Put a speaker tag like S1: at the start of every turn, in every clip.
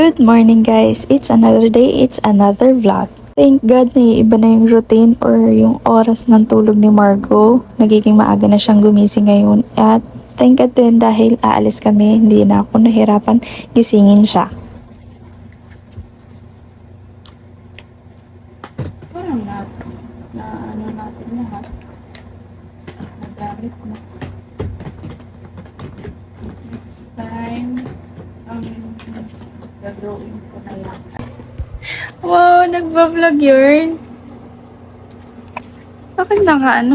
S1: Good morning guys! It's another day, it's another vlog. Thank God na iba na yung routine or yung oras ng tulog ni Margo. Nagiging maaga na siyang gumising ngayon at thank God din dahil aalis kami, hindi na ako nahirapan gisingin siya.
S2: Parang na ano natin lahat. Nagamit mo. Next time, ang gagawin ko na lang.
S1: Wow! Nagba-vlog yun? Bakit naka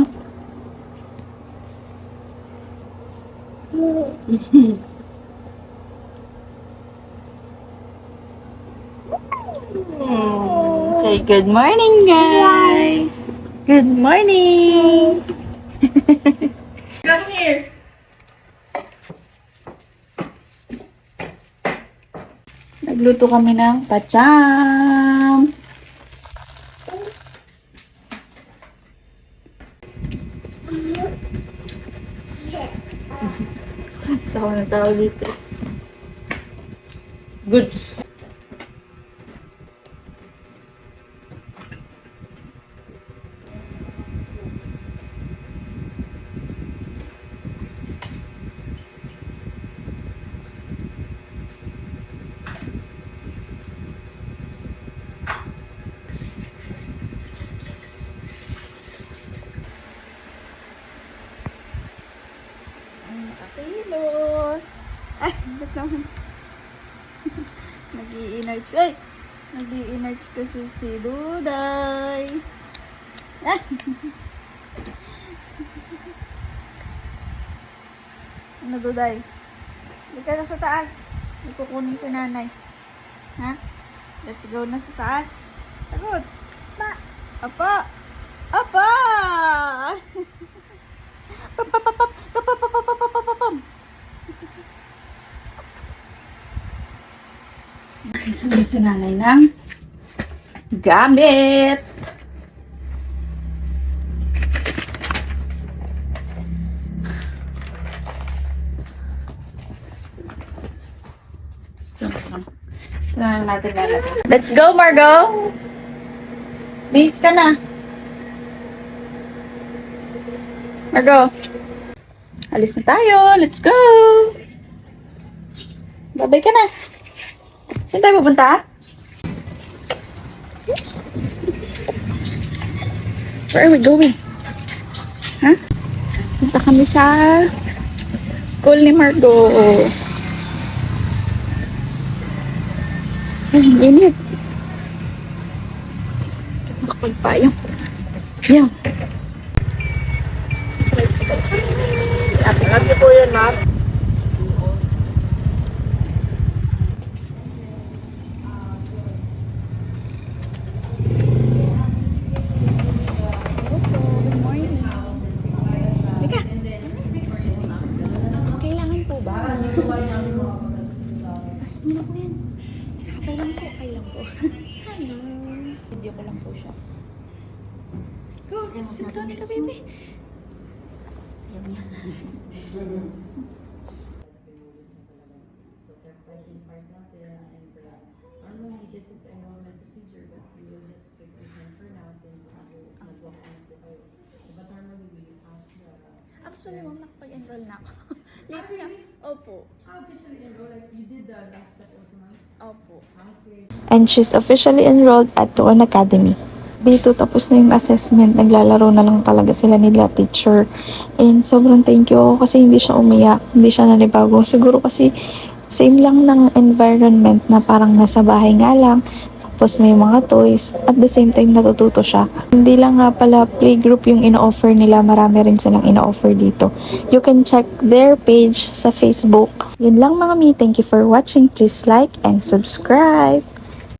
S1: Say good morning guys! Good morning!
S2: Come here!
S1: Nagluto kami ng pacham! Tawa na tao dito.
S2: Goods!
S1: Nakakilos. Ay, ba't naman? Nag-i-energe. Ay! Nag-i-energe kasi si Duday. Ah! Ano, Duday? Hindi ka na sa taas. May kukunin si nanay. Ha? Let's go na sa taas. Sagot. Pa. Apa. Apa. Papapapap. Papapapapapapapam. Nakisulit si nanay ng gamit. Let's go, Margo! Base ka na. Margo! Alis na tayo. Let's go! Babay ka na. Saan tayo pupunta? Where are we going? Ha? Punta kami sa school ni Margo. Ay, init. Makapagpayong. Yan.
S2: Lagi po yan, ma'am.
S3: Kailangan po ba? Mas muna po yan. Okay lang po, okay lang po. Hello.
S1: Video ko lang po siya. Go! Sit down ka, baby.
S4: Normally, this is the enrollment procedure, but we will just pick this one for now since nag-walk in the file. But normally, we ask the...
S3: Actually, ma'am, nakapag-enroll na ako. Late na. Opo.
S4: officially enroll, like you did the last step also, ma'am?
S3: Opo.
S4: Okay.
S1: And she's officially enrolled at Tuon Academy. Dito tapos na yung assessment, naglalaro na lang talaga sila nila teacher. And sobrang thank you ako kasi hindi siya umiyak, hindi siya nanibago. Siguro kasi same lang ng environment na parang nasa bahay nga lang. Tapos may mga toys. At the same time natututo siya. Hindi lang nga pala playgroup yung ino-offer nila, marami rin silang ino-offer dito. You can check their page sa Facebook. Yun lang mga mi, thank you for watching. Please like and subscribe.